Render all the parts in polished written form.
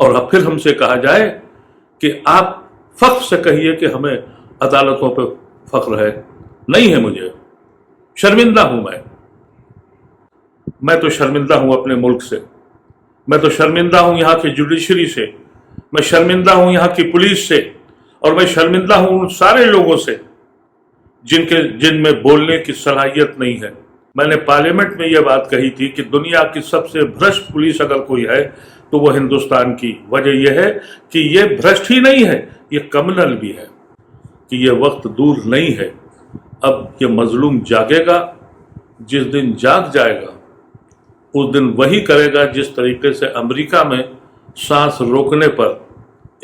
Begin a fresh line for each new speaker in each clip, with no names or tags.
और फिर हमसे कहा जाए कि आप फख्र से कहिए कि हमें अदालतों पर फख्र है। नहीं है, मुझे शर्मिंदा हूं। मैं तो शर्मिंदा हूं अपने मुल्क से, मैं तो शर्मिंदा हूं यहाँ की जुडिशरी से, मैं शर्मिंदा हूं यहाँ की पुलिस से, और मैं शर्मिंदा हूं उन सारे लोगों से जिनमें बोलने की सलाहियत नहीं है। मैंने पार्लियामेंट में यह बात कही थी कि दुनिया की सबसे भ्रष्ट पुलिस अगर कोई है तो वो हिंदुस्तान की। वजह यह है कि ये भ्रष्ट ही नहीं है, ये कम्युनल भी है, कि ये वक्त दूर नहीं है। अब ये मजलूम जागेगा, जिस दिन जाग जाएगा उस दिन वही करेगा जिस तरीके से अमेरिका में सांस रोकने पर,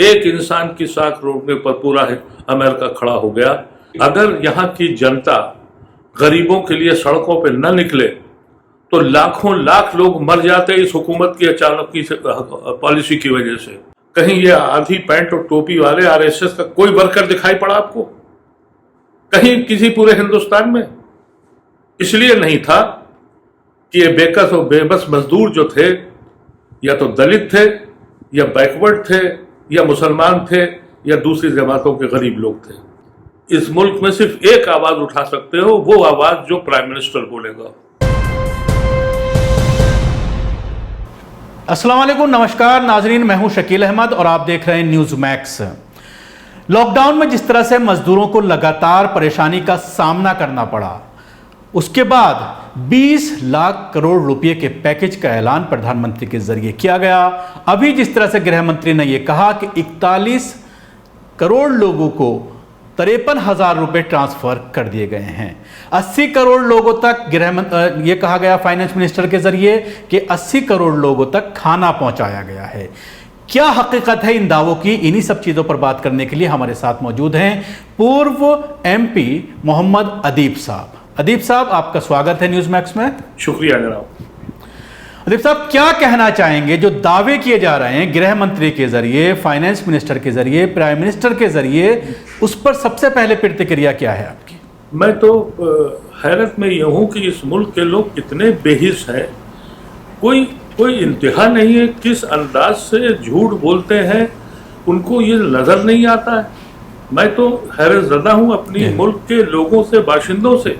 एक इंसान की सांस रोकने पर पूरा अमेरिका खड़ा हो गया। अगर यहाँ की जनता गरीबों के लिए सड़कों पर न निकले तो लाखों लाख लोग मर जाते इस हुकूमत की अचानक की पॉलिसी की वजह से। कहीं ये आधी पैंट और टोपी वाले आरएसएस का कोई वर्कर दिखाई पड़ा आपको कहीं किसी पूरे हिंदुस्तान में? इसलिए नहीं था कि ये बेकस और बेबस मजदूर जो थे या तो दलित थे या बैकवर्ड थे या मुसलमान थे या दूसरी जमातों के गरीब लोग थे। इस मुल्क में सिर्फ एक आवाज उठा सकते हो, वो आवाज जो प्राइम मिनिस्टर बोलेगा।
अस्सलाम वालेकुम, नमस्कार नाजरीन, मैं हूं शकील अहमद और आप देख रहे हैं न्यूज़ मैक्स। लॉकडाउन में जिस तरह से मजदूरों को लगातार परेशानी का सामना करना पड़ा, उसके बाद 20 लाख करोड़ रुपए के पैकेज का ऐलान प्रधानमंत्री के जरिए किया गया। अभी जिस तरह से गृह मंत्री ने यह कहा कि 41 करोड़ लोगों को 53,000 रुपए ट्रांसफर कर दिए गए हैं। 80 करोड़ लोगों तक ये कहा गया फाइनेंस मिनिस्टर के जरिए कि 80 करोड़ लोगों तक खाना पहुंचाया गया है। क्या हकीकत है इन दावों की? इन्हीं सब चीजों पर बात करने के लिए हमारे साथ मौजूद हैं पूर्व एमपी मोहम्मद अदीब साहब। अदीब साहब, आपका स्वागत है न्यूज़ मैक्स में।
शुक्रिया जनाब।
अदीब साहब, क्या कहना चाहेंगे जो दावे किए जा रहे हैं गृह मंत्री के जरिए, फाइनेंस मिनिस्टर के जरिए, प्राइम मिनिस्टर के जरिए, उस पर सबसे पहले प्रतिक्रिया क्या है आपकी?
मैं तो हैरत में यह हूं कि इस मुल्क के लोग कितने बेहिस हैं। कोई इंतहा नहीं है, किस अंदाज से झूठ बोलते हैं, उनको ये नजर नहीं आता है। मैं तो हैरत ज़दा हूं अपनी मुल्क के लोगों से, बाशिंदों से।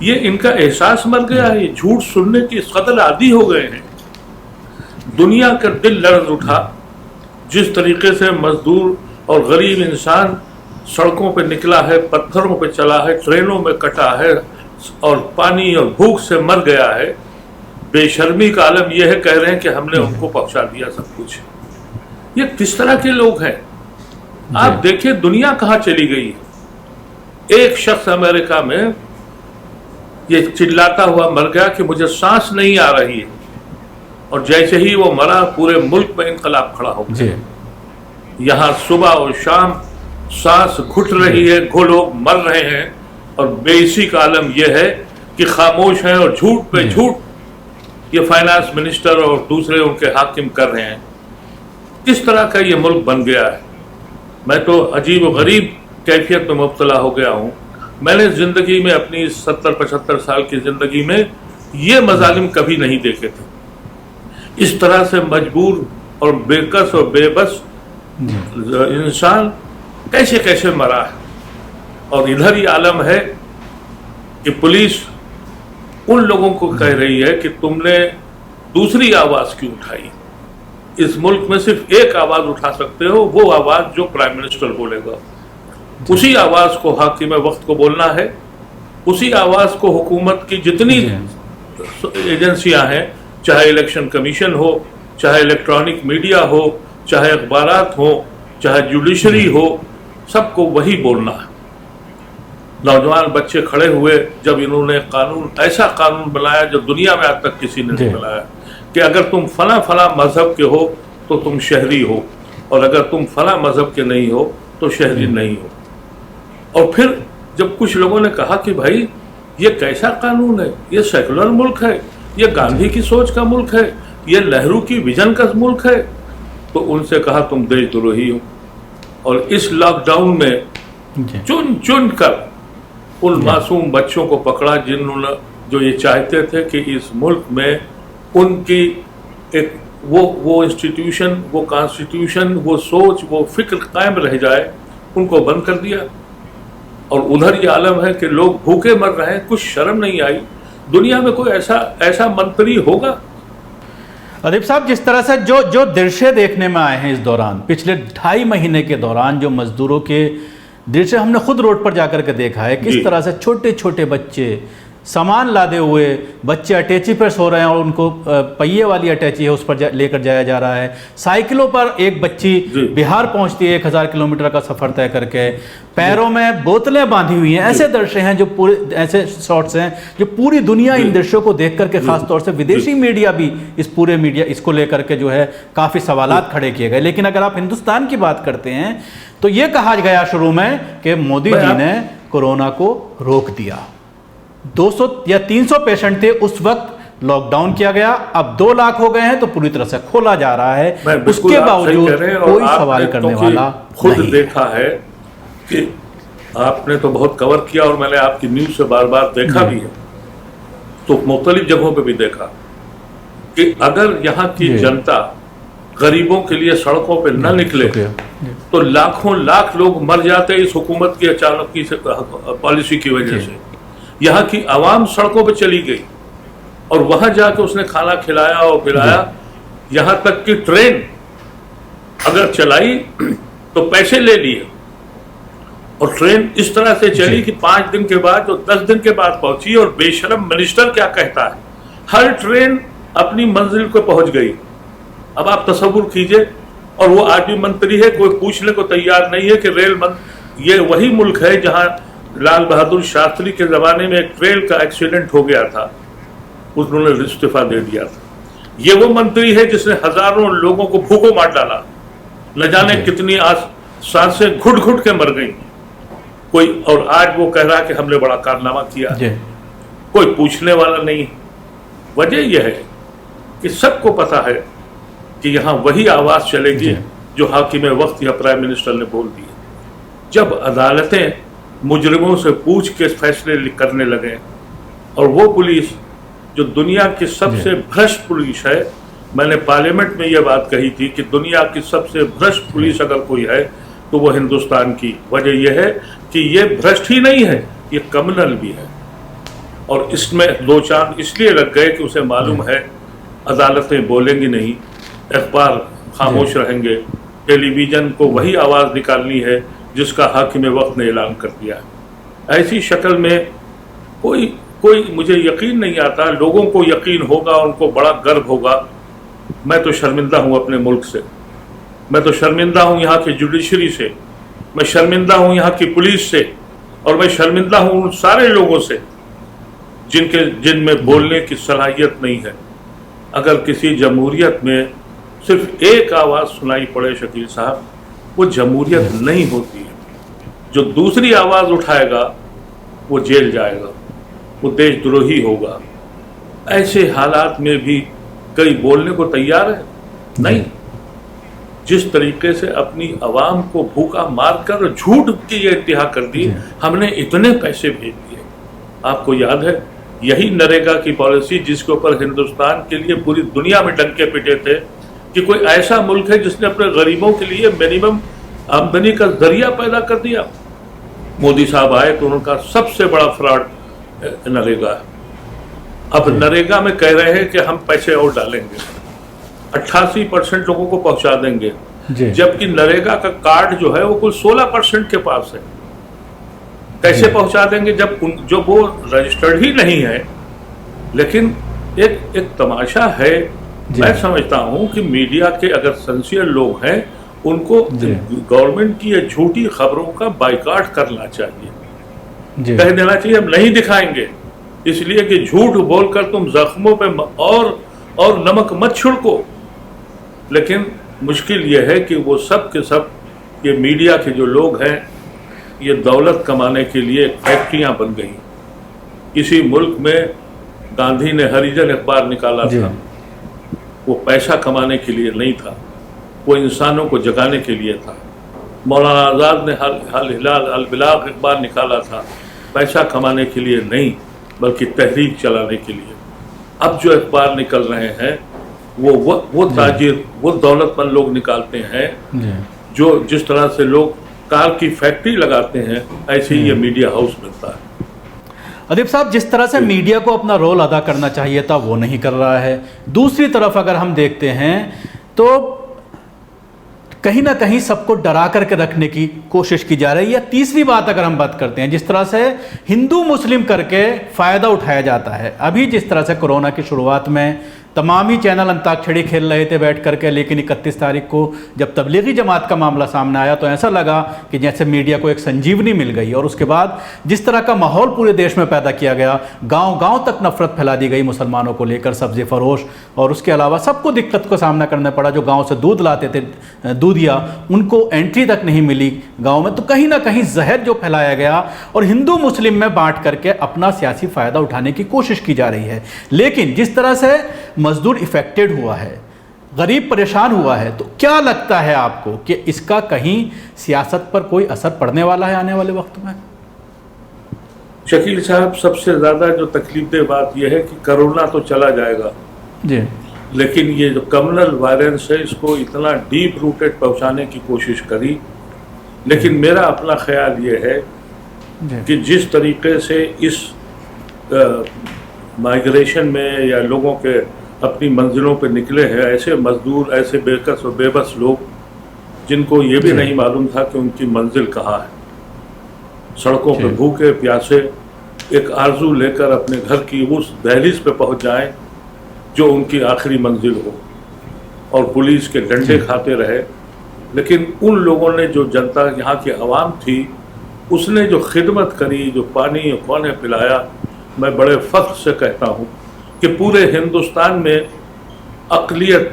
ये इनका एहसास मर गया है, ये झूठ सुनने की इस कदर आदी हो गए हैं। दुनिया का दिल लर्ज उठा जिस तरीके से मजदूर और गरीब इंसान सड़कों पे निकला है, पत्थरों पे चला है, ट्रेनों में कटा है और पानी और भूख से मर गया है। बेशर्मी का आलम यह है, कह रहे हैं कि हमने उनको पहुंचा दिया सब कुछ। ये किस तरह के लोग हैं? आप देखिए दुनिया कहां चली गई है। एक शख्स अमेरिका में ये चिल्लाता हुआ मर गया कि मुझे सांस नहीं आ रही है, और जैसे ही वो मरा पूरे मुल्क में इनकलाब खड़ा हो गया। यहाँ सुबह और शाम सांस घुट रही है, लोग मर रहे हैं, और बेइसी का आलम यह है कि खामोश है और झूठ पे झूठ ये फाइनेंस मिनिस्टर और दूसरे उनके हाकिम कर रहे हैं। किस तरह का ये मुल्क बन गया है। मैं तो अजीब व गरीब कैफियत में मुब्तला हो गया हूँ। मैंने जिंदगी में अपनी 70-75 साल की जिंदगी में ये मजालिम कभी नहीं देखे थे। इस तरह से मजबूर और बेकस और बेबस इंसान कैसे कैसे मरा है। और इधर ही आलम है कि पुलिस उन लोगों को कह रही है कि तुमने दूसरी आवाज क्यों उठाई। इस मुल्क में सिर्फ एक आवाज उठा सकते हो, वो आवाज जो प्राइम मिनिस्टर बोलेगा। उसी आवाज को हाकिम वक्त को बोलना है, उसी आवाज को हुकूमत की जितनी एजेंसियां हैं, चाहे इलेक्शन कमीशन हो, चाहे इलेक्ट्रॉनिक मीडिया हो, चाहे अखबारात हो, चाहे जुडिशरी हो, सबको वही बोलना है। नौजवान बच्चे खड़े हुए जब इन्होंने कानून, ऐसा कानून बनाया जो दुनिया में आज तक किसी ने नहीं बनाया, कि अगर तुम फला फला मजहब के हो तो तुम शहरी हो, और अगर तुम फला मजहब के नहीं हो तो शहरी नहीं हो। और फिर जब कुछ लोगों ने कहा कि भाई ये कैसा कानून है, ये सेकुलर मुल्क है, ये गांधी की सोच का मुल्क है, ये नेहरू की विजन का मुल्क है, तो उनसे कहा तुम देशद्रोही हो। और इस लॉकडाउन में चुन चुन कर उन मासूम बच्चों को पकड़ा जिन्होंने, जो ये चाहते थे कि इस मुल्क में उनकी एक वो इंस्टीट्यूशन, वो कॉन्स्टिट्यूशन, वो सोच, वो फिक्र कायम रह जाए, उनको बंद कर दिया। और उधर ये आलम है कि लोग भूखे मर रहे हैं, कुछ शर्म नहीं आई। दुनिया में कोई ऐसा मंत्री होगा?
अदीब साहब, जिस तरह से जो दृश्य देखने में आए हैं इस दौरान, पिछले 2.5 महीने के दौरान जो मजदूरों के दृश्य हमने खुद रोड पर जाकर के देखा है, किस तरह से छोटे छोटे बच्चे सामान लादे हुए, बच्चे अटैची पर सो रहे हैं और उनको पहिए वाली अटैची है उस पर लेकर जाया जा रहा है। साइकिलों पर एक बच्ची बिहार पहुंचती है 1000 किलोमीटर का सफर तय करके, पैरों में बोतलें बांधी हुई हैं। ऐसे दृश्य हैं जो पूरे, ऐसे शॉट्स हैं जो पूरी दुनिया इन दृश्यों को देख करके, खासतौर से विदेशी मीडिया भी इसको लेकर के जो है काफ़ी सवालात खड़े किए गए। लेकिन अगर आप हिंदुस्तान की बात करते हैं तो ये कहा गया शुरू में कि मोदी जी ने कोरोना को रोक दिया। 200 या 300 पेशेंट थे उस वक्त, लॉकडाउन किया गया, अब 2 लाख हो गए हैं तो पूरी तरह से खोला जा रहा है। उसके बावजूद कोई सवाल करने वाला
खुद नहीं। देखा है कि आपने तो बहुत कवर किया और मैंने आपकी न्यूज से बार बार देखा भी है, तो मुख्तलिफ जगहों पे भी देखा कि अगर यहाँ की जनता गरीबों के लिए सड़कों पे न निकले तो लाखों लाख लोग मर जाते इस हुकूमत की अचानक की पॉलिसी की वजह से। यहाँ की आवाम सड़कों पे चली गई और वहां जाके उसने खाना खिलाया और पिलाया। यहाँ तक कि ट्रेन अगर चलाई तो पैसे ले लिए, और ट्रेन इस तरह से चली कि 5 दिन के बाद तो 10 दिन के बाद पहुंची। और बेशरम मिनिस्टर क्या कहता है, हर ट्रेन अपनी मंजिल को पहुंच गई। अब आप तसव्वुर कीजिए, और वो आदमी मंत्री है, कोई पूछने को तैयार नहीं है कि ये वही मुल्क है जहां लाल बहादुर शास्त्री के जमाने में एक ट्रेन का एक्सीडेंट हो गया था, उन्होंने इस्तीफा दे दिया था। ये वो मंत्री है जिसने हजारों लोगों को भूखों मार डाला, न जाने कितनी सांसें घुट घुट के मर गई कोई, और आज वो कह रहा है कि हमने बड़ा कारनामा किया। कोई पूछने वाला नहीं। वजह यह है कि सबको पता है कि यहाँ वही आवाज चलेगी जो हाकिम वक्त या प्राइम मिनिस्टर ने बोल दी। जब अदालतें मुजरिमों से पूछ के फैसले करने लगे, और वो पुलिस जो दुनिया की सबसे भ्रष्ट पुलिस है, मैंने पार्लियामेंट में यह बात कही थी कि दुनिया की सबसे भ्रष्ट पुलिस अगर कोई है तो वो हिंदुस्तान की। वजह यह है कि ये भ्रष्ट ही नहीं है, ये कम्युनल भी है। और इसमें 2 चांद इसलिए लग गए कि उसे मालूम है अदालतें बोलेंगी नहीं, अखबार खामोश रहेंगे, टेलीविजन को वही आवाज़ निकालनी है जिसका हाकिम वक्त ने ऐलान कर दिया है। ऐसी शक्ल में कोई मुझे यकीन नहीं आता। लोगों को यकीन होगा, उनको बड़ा गर्व होगा। मैं तो शर्मिंदा हूँ अपने मुल्क से, मैं तो शर्मिंदा हूँ यहाँ की जुडिशरी से, मैं शर्मिंदा हूँ यहाँ की पुलिस से, और मैं शर्मिंदा हूँ उन सारे लोगों से जिनमें बोलने की सलाहियत नहीं है। अगर किसी जमहूरियत में सिर्फ एक आवाज़ सुनाई पड़े शकील साहब, वो जमहूरियत नहीं होती है। जो दूसरी आवाज़ उठाएगा वो जेल जाएगा, वो देशद्रोही होगा। ऐसे हालात में भी कई बोलने को तैयार है नहीं। जिस तरीके से अपनी आवाम को भूखा मारकर झूठ की ये इंतहा कर दी, हमने इतने पैसे भेज दिए। आपको याद है यही नरेगा की पॉलिसी जिसके ऊपर हिंदुस्तान के लिए पूरी दुनिया में डंके पिटे थे कि कोई ऐसा मुल्क है जिसने अपने गरीबों के लिए मिनिमम आमदनी का जरिया पैदा कर दिया। मोदी साहब आए तो उनका सबसे बड़ा फ्रॉड नरेगा है। अब नरेगा में कह रहे हैं कि हम पैसे और डालेंगे, 88% लोगों को पहुंचा देंगे, जबकि नरेगा का कार्ड जो है वो कुल 16% के पास है। कैसे पहुंचा देंगे जब वो रजिस्टर्ड ही नहीं है। लेकिन एक तमाशा है। मैं समझता हूं कि मीडिया के अगर सिंसियर लोग हैं उनको गवर्नमेंट की ये झूठी खबरों का बाइकाट करना चाहिए, कह देना चाहिए हम नहीं दिखाएंगे, इसलिए कि झूठ बोलकर तुम जख्मों पे और नमक मत छिड़को। लेकिन मुश्किल यह है कि वो सब के सब ये मीडिया के जो लोग हैं ये दौलत कमाने के लिए फैक्ट्रियां बन गई। किसी मुल्क में गांधी ने हरिजन अखबार निकाला था, वो पैसा कमाने के लिए नहीं था, वो इंसानों को जगाने के लिए था। मौलाना आज़ाद ने अल हिलाल अल बिलाग अखबार निकाला था, पैसा कमाने के लिए नहीं बल्कि तहरीक चलाने के लिए। अब जो अखबार निकल रहे हैं वो ताजिर, वो दौलतमंद लोग निकालते हैं।
जी।
जो जिस तरह से लोग कार की फैक्ट्री लगाते हैं, ऐसे ही ये मीडिया हाउस मिलता है।
अदीब साहब, जिस तरह से मीडिया को अपना रोल अदा करना चाहिए था वो नहीं कर रहा है। दूसरी तरफ अगर हम देखते हैं तो कहीं ना कहीं सबको डरा करके रखने की कोशिश की जा रही है। तीसरी बात अगर हम बात करते हैं, जिस तरह से हिंदू मुस्लिम करके फ़ायदा उठाया जाता है। अभी जिस तरह से कोरोना की शुरुआत में तमाम ही चैनल अंताक्षरी खेल रहे थे बैठ करके, लेकिन 31 तारीख को जब तबलीगी जमात का मामला सामने आया तो ऐसा लगा कि जैसे मीडिया को एक संजीवनी मिल गई। और उसके बाद जिस तरह का माहौल पूरे देश में पैदा किया गया, गांव-गांव तक नफरत फैला दी गई मुसलमानों को लेकर, सब्जी फरोश और उसके अलावा सबको दिक्कत का सामना करना पड़ा। जो गाँव से दूध लाते थे, दूधिया, उनको एंट्री तक नहीं मिली गाँव में। तो कहीं ना कहीं जहर जो फैलाया गया और हिंदू मुस्लिम में बांट करके अपना सियासी फ़ायदा उठाने की कोशिश की जा रही है। लेकिन जिस तरह से मजदूर इफेक्टेड हुआ है, गरीब परेशान हुआ है, तो क्या लगता है आपको कि इसका कहीं सियासत पर कोई असर पड़ने वाला है आने वाले वक्त में?
शकील साहब, सबसे ज़्यादा जो तकलीफदेह बात यह है कि कोरोना तो चला जाएगा
जी,
लेकिन ये जो कम्युनल वायलेंस है इसको इतना डीप रूटेड पहुंचाने की कोशिश करी। लेकिन मेरा अपना ख्याल ये है कि जिस तरीके से इस माइग्रेशन में या लोगों के अपनी मंजिलों पे निकले हैं, ऐसे मजदूर, ऐसे बेकस और बेबस लोग जिनको ये भी नहीं मालूम था कि उनकी मंजिल कहाँ है, सड़कों पे भूखे प्यासे एक आरजू लेकर अपने घर की उस दहलीज पे पहुंच जाएं जो उनकी आखिरी मंजिल हो, और पुलिस के डंडे खाते रहे। लेकिन उन लोगों ने, जो जनता यहाँ की आवाम थी, उसने जो खिदमत करी, जो पानी और खाने पिलाया, मैं बड़े फख्र से कहता हूँ कि पूरे हिंदुस्तान में अक़लियत,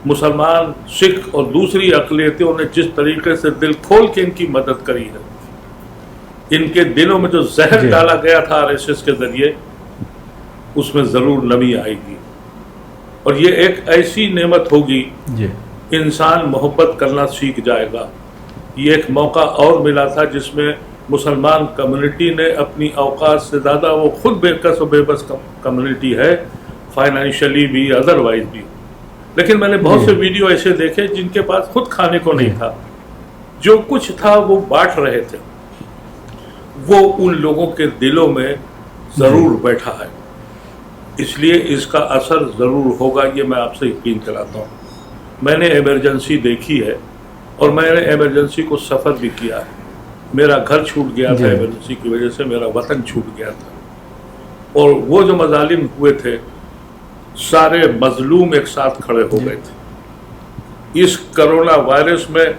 मुसलमान, सिख और दूसरी अक़लियतों ने जिस तरीके से दिल खोल के इनकी मदद करी है, इनके दिलों में जो जहर डाला गया था आरएसएस के जरिए, उसमें ज़रूर नमी आएगी। और ये एक ऐसी नेमत होगी, इंसान मोहब्बत करना सीख जाएगा। ये एक मौका और मिला था जिसमें मुसलमान कम्युनिटी ने अपनी औकात से ज़्यादा, वो खुद बेकस और बेबस कम्युनिटी है, फाइनेंशियली भी, अदरवाइज भी। लेकिन मैंने बहुत से वीडियो ऐसे देखे जिनके पास खुद खाने को नहीं था, जो कुछ था वो बांट रहे थे। वो उन लोगों के दिलों में ज़रूर बैठा है, इसलिए इसका असर ज़रूर होगा, ये मैं आपसे यकीन कराता हूँ। मैंने इमरजेंसी देखी है और मैंने इमरजेंसी को सफ़र भी किया है। मेरा घर छूट गया था इमरजेंसी की वजह से, मेरा वतन छूट गया था, और वो जो मजालिम हुए थे, सारे मजलूम एक साथ खड़े हो गए थे। इस कोरोना वायरस में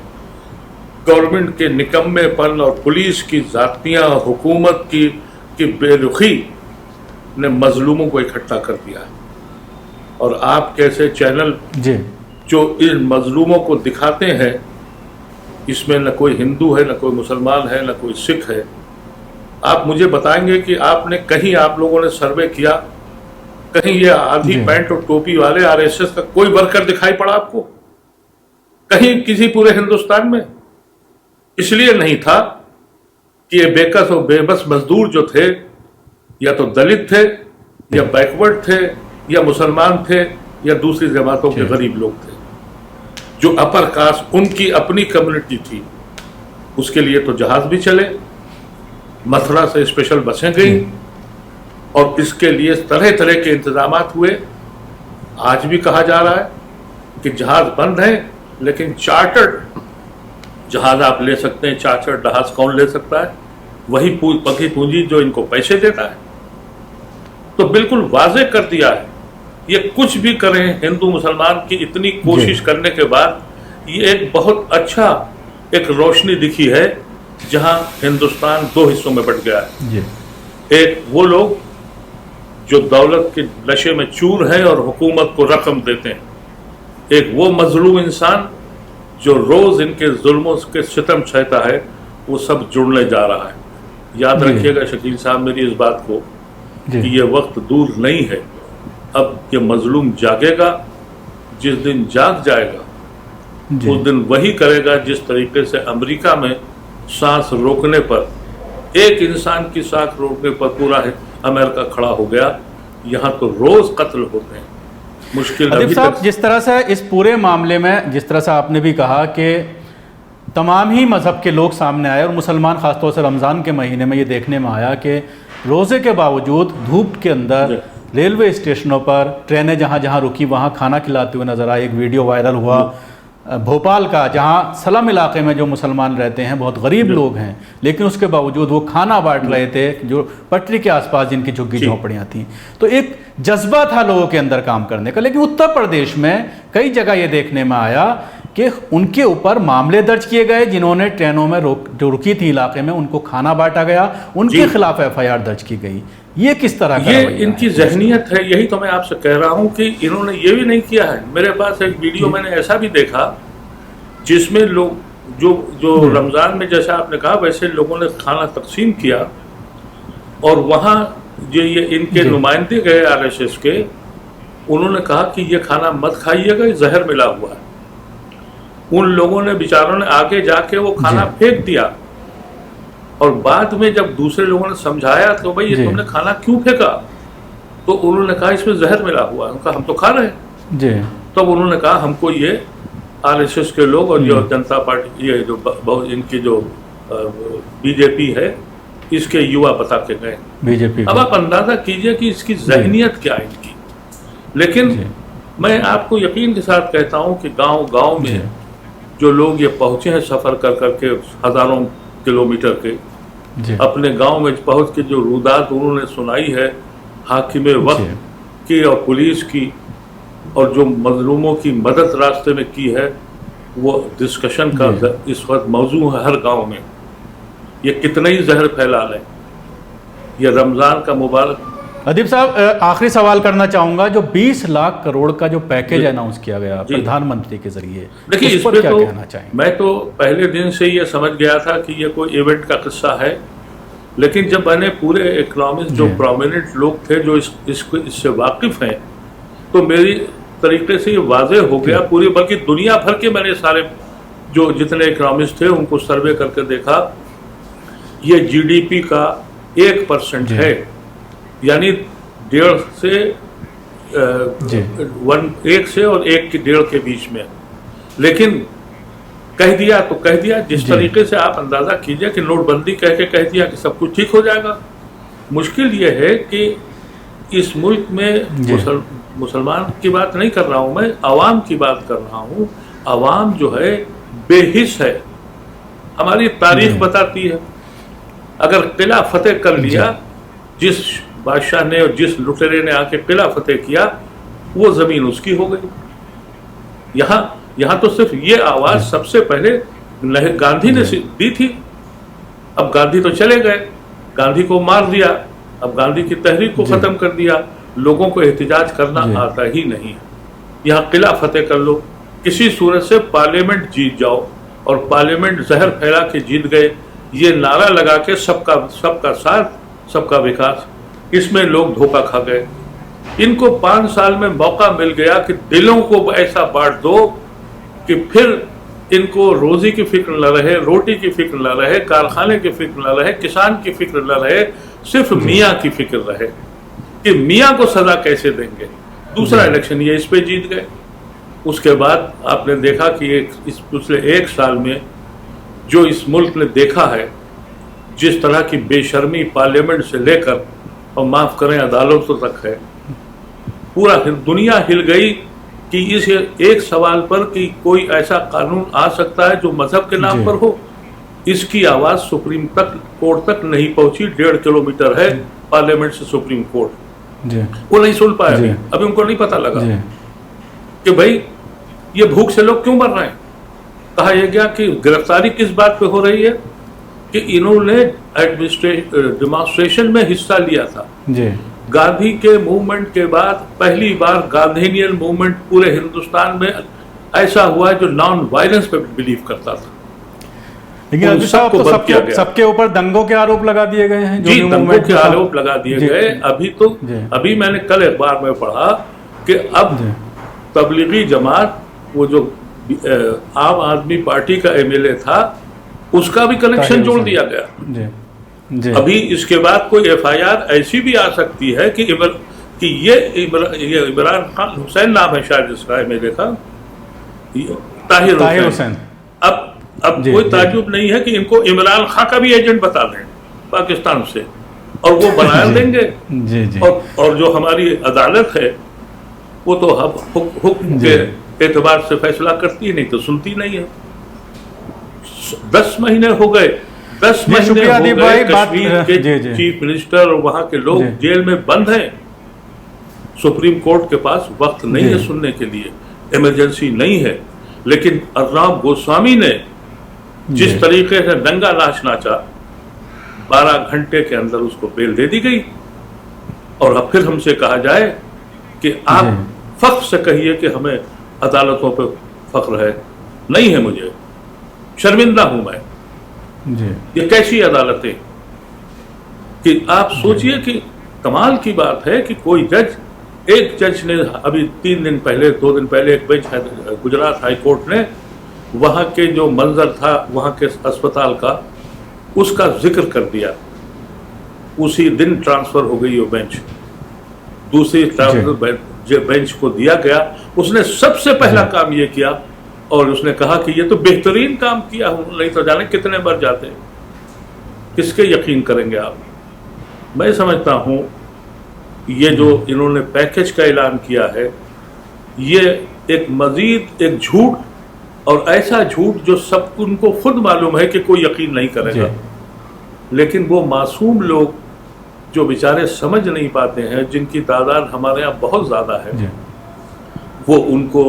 गवर्नमेंट के निकम्मेपन और पुलिस की जातियाँ, हुकूमत की बेरुखी ने मजलूमों को इकट्ठा कर दिया है। और आप कैसे चैनल जो इन मजलूमों को दिखाते हैं, इसमें न कोई हिंदू है, न कोई मुसलमान है, न कोई सिख है। आप मुझे बताएंगे कि आपने कहीं, आप लोगों ने सर्वे किया, कहीं ये आधी पैंट और टोपी वाले आरएसएस का कोई वर्कर दिखाई पड़ा आपको कहीं, किसी पूरे हिंदुस्तान में? इसलिए नहीं था कि ये बेकस और बेबस मजदूर जो थे, या तो दलित थे, या बैकवर्ड थे, या मुसलमान थे, या दूसरी जमातों के गरीब लोग थे। जो अपर कास्ट, उनकी अपनी कम्युनिटी थी, उसके लिए तो जहाज भी चले, मथुरा से स्पेशल बसें गई, और इसके लिए तरह तरह के इंतजाम हुए। आज भी कहा जा रहा है कि जहाज बंद है, लेकिन चार्टर्ड जहाज आप ले सकते हैं। चार्टर्ड जहाज कौन ले सकता है? वही पकी पूंजी जो इनको पैसे देता है। तो बिल्कुल वाजे कर दिया है, ये कुछ भी करें, हिंदू मुसलमान की इतनी कोशिश करने के बाद ये एक बहुत अच्छा एक रोशनी दिखी है, जहां हिंदुस्तान दो हिस्सों में बट गया है। एक वो लोग जो दौलत के नशे में चूर हैं और हुकूमत को रकम देते हैं, एक वो मजलूम इंसान जो रोज इनके जुल्मों के सितम सहता है, वो सब जुड़ने जा रहा है। याद रखिएगा शकील साहब मेरी इस बात को कि ये वक्त दूर नहीं है। अब ये मजलूम जागेगा, जिस दिन जाग जाएगा उस दिन वही करेगा जिस तरीके से अमेरिका में सांस रोकने पर, एक इंसान की सांस रोकने पर पूरा अमेरिका खड़ा हो गया। यहाँ तो रोज कत्ल होते हैं। मुश्किल
अदीब
अभी
साहब,
तक।
जिस तरह से इस पूरे मामले में, जिस तरह से आपने भी कहा कि तमाम ही मज़हब के लोग सामने आए और मुसलमान ख़ासतौर से रमज़ान के महीने में ये देखने में आया कि रोज़े के बावजूद धूप के अंदर रेलवे स्टेशनों पर ट्रेनें जहाँ जहाँ रुकी वहाँ खाना खिलाते हुए नज़र आए। एक वीडियो वायरल हुआ भोपाल का, जहाँ सलम इलाके में जो मुसलमान रहते हैं, बहुत गरीब लोग हैं, लेकिन उसके बावजूद वो खाना बांट रहे थे जो पटरी के आसपास जिनकी झुग्गी झोंपड़ियाँ थीं। तो एक जज्बा था लोगों के अंदर काम करने का। लेकिन उत्तर प्रदेश में कई जगह ये देखने में आया कि उनके ऊपर मामले दर्ज किए गए, जिन्होंने ट्रेनों में जो रुकी थी इलाके में उनको खाना बांटा गया, उनके खिलाफ FIR दर्ज की गई। ये किस तरह का
ये इनकी जहनियत है। यही तो मैं आपसे कह रहा हूं कि इन्होंने ये भी नहीं किया है। मेरे पास एक वीडियो मैंने ऐसा भी देखा जिसमें लोग जो रमज़ान में, जैसा आपने कहा वैसे लोगों ने खाना तकसीम किया और वहाँ ये इनके नुमाइंदे गए RSS के, उन्होंने कहा कि ये खाना मत खाइएगा, ये जहर मिला हुआ है। उन लोगों ने, बेचारों ने आगे जाके वो खाना फेंक दिया और बाद में जब दूसरे लोगों ने समझाया तो भाई ये तुमने खाना क्यों फेंका, तो उन्होंने कहा इसमें जहर मिला हुआ है। उनका हम तो खा रहे हैं जी। तब उन्होंने कहा हमको ये RSS के लोग और जो जनता पार्टी, ये जो इनकी जो BJP है, इसके युवा बता के गए BJP। अब आप अंदाजा कीजिए कि इसकी जहनियत क्या है इनकी। लेकिन मैं आपको यकीन के साथ कहता हूँ कि गांव में जो लोग ये पहुंचे हैं सफर कर करके हजारों किलोमीटर के, अपने गांव में पहुंच के जो रुदात उन्होंने सुनाई है हाकिम वक्त की और पुलिस की, और जो मजलूमों की मदद रास्ते में की है, वो डिस्कशन का इस वक्त मौजू है हर गांव में। ये कितना ही जहर फैला लें, ये रमज़ान का मुबारक।
अदीब साहब, आखिरी सवाल करना चाहूंगा, जो 20 लाख करोड़ का जो पैकेज अनाउंस किया गया प्रधानमंत्री के जरिए,
देखिए इस पर
क्या कहना चाहेंगे?
मैं तो पहले दिन से ये समझ गया था कि ये कोई इवेंट का किस्सा है, लेकिन जब मैंने पूरे इकोनॉमिस्ट जो प्रोमिनेंट लोग थे जो इससे वाकिफ हैं, तो मेरी तरीके से ये वाजे हो गया पूरी, बल्कि दुनिया भर के मैंने सारे जो जितने इकोनॉमिस्ट थे उनको सर्वे करके देखा, ये GDP का 1% है, यानी 1.5 से 1 से और 1 के 1.5 के बीच में। लेकिन कह दिया तो कह दिया, जिस तरीके से आप अंदाजा कीजिए कि नोटबंदी कह दिया कि सब कुछ ठीक हो जाएगा। मुश्किल ये है कि इस मुल्क में मुसलमान की बात नहीं कर रहा हूँ मैं, अवाम की बात कर रहा हूँ। अवाम जो है बेहिस है। हमारी तारीख बताती है, अगर किला फतेह कर लिया, जिस बादशाह ने और जिस लुटेरे ने आके किला फतेह किया, वो जमीन उसकी हो गई। यहाँ तो सिर्फ ये आवाज सबसे पहले गांधी ने दी थी। अब गांधी तो चले गए, गांधी को मार दिया, अब गांधी की तहरीक को खत्म कर दिया। लोगों को एहतिजाज करना आता ही नहीं। यहाँ किला फतेह कर लो, किसी सूरत से पार्लियामेंट जीत जाओ, और पार्लियामेंट जहर फैला के जीत गए, ये नारा लगा के सबका साथ सबका विकास, इसमें लोग धोखा खा गए। इनको 5 साल में मौका मिल गया कि दिलों को ऐसा बांट दो कि फिर इनको रोजी की फिक्र न रहे, रोटी की फिक्र न रहे, कारखाने की फिक्र न रहे, किसान की फिक्र न रहे, सिर्फ मियाँ की फिक्र रहे कि मियाँ को सजा कैसे देंगे। दूसरा इलेक्शन ये इस पे जीत गए। उसके बाद आपने देखा कि इस पिछले 1 साल में जो इस मुल्क ने देखा है, जिस तरह की बेशर्मी पार्लियामेंट से लेकर और माफ करें अदालतों तक है, पूरा दुनिया हिल गई कि इस एक सवाल पर कि कोई ऐसा कानून आ सकता है जो मजहब के नाम पर हो। इसकी आवाज सुप्रीम कोर्ट तक नहीं पहुंची। 1.5 किलोमीटर है पार्लियामेंट से सुप्रीम कोर्ट, वो नहीं सुन पाया। अभी उनको नहीं पता लगा कि भाई ये भूख से लोग क्यों मर रहे हैं। कहा यह गया कि गिरफ्तारी किस बात पे हो रही है कि इन्होंने डेमोन्स्ट्रेशन में हिस्सा लिया था। गांधी के मूवमेंट के बाद पहली बार गांधीनियन मूवमेंट पूरे हिंदुस्तान में ऐसा हुआ जो नॉन वायलेंस पे बिलीव करता था।
लेकिन सबके ऊपर दंगों के आरोप लगा दिए गए हैं।
जी, दंगों के आरोप लगा दिए गए। अभी मैंने कल अखबार में पढ़ा कि अब तबलीगी जमात, वो जो आम आदमी पार्टी का MLA था, उसका भी कनेक्शन जोड़ दिया गया। अभी इसके बाद कोई FIR ऐसी भी आ सकती है कि कि ये इमरान खान हुसैन नाम है शायद इसका, है मैंने देखा, ताहिर हुसैन। अब
जी,
कोई
जी।
ताज्जुब नहीं है कि इनको इमरान खान का भी एजेंट बता दें पाकिस्तान से, और वो बना
जी,
देंगे।
जी जी
और जो हमारी अदालत है वो तो हुक्म
जी।
के एतबार से फैसला करती है, नहीं तो सुनती नहीं है। 10 महीने हो गए, 10
जी,
महीने
शुक्रिया
हो
अदीब
गए
भाई,
कश्मीर के
जी, जी।
चीफ मिनिस्टर और वहां के लोग
जी।
जेल में बंद हैं। सुप्रीम कोर्ट के पास वक्त नहीं
जी।
है सुनने के लिए, इमरजेंसी नहीं है। लेकिन अर्नाब गोस्वामी ने जिस
जी।
तरीके से दंगा नाच नाचा, 12 घंटे के अंदर उसको बेल दे दी गई। और अब फिर हमसे कहा जाए कि आप
जी।
फख्र से कहिए कि हमें अदालतों पर फख्र है। नहीं है, मुझे शर्मिंदा हूं मैं।
जी
ये कैसी अदालतें कि आप सोचिए कि कमाल की बात है कि कोई जज, एक जज ने अभी 2 दिन पहले एक बेंच है गुजरात हाई कोर्ट ने वहां के जो मंजर था वहां के अस्पताल का, उसका जिक्र कर दिया। उसी दिन ट्रांसफर हो गई वो बेंच, दूसरी बेंच को दिया गया। उसने सबसे पहला काम ये किया और उसने कहा कि ये तो बेहतरीन काम किया हूं, नहीं तो जाने कितने मर जाते। किसके यकीन करेंगे आप? मैं समझता हूं ये जो इन्होंने पैकेज का ऐलान किया है, ये एक मजीद एक झूठ, और ऐसा झूठ जो सब उनको खुद मालूम है कि कोई यकीन नहीं करेगा। लेकिन वो मासूम लोग जो बेचारे समझ नहीं पाते हैं, जिनकी तादाद हमारे यहाँ बहुत ज़्यादा है,
जी
वो उनको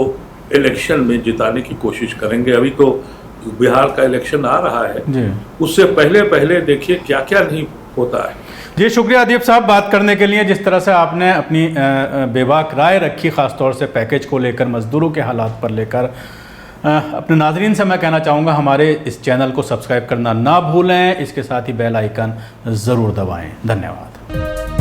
इलेक्शन में जिताने की कोशिश करेंगे। अभी तो बिहार का इलेक्शन आ रहा है,
जी
उससे पहले देखिए क्या क्या नहीं होता है।
जी, शुक्रिया अदीब साहब बात करने के लिए। जिस तरह से आपने अपनी बेबाक राय रखी, ख़ासतौर से पैकेज को लेकर, मज़दूरों के हालात पर लेकर, अपने नाज़रीन से मैं कहना चाहूँगा हमारे इस चैनल को सब्सक्राइब करना ना भूलें, इसके साथ ही बेल आइकन ज़रूर दबाएं। धन्यवाद।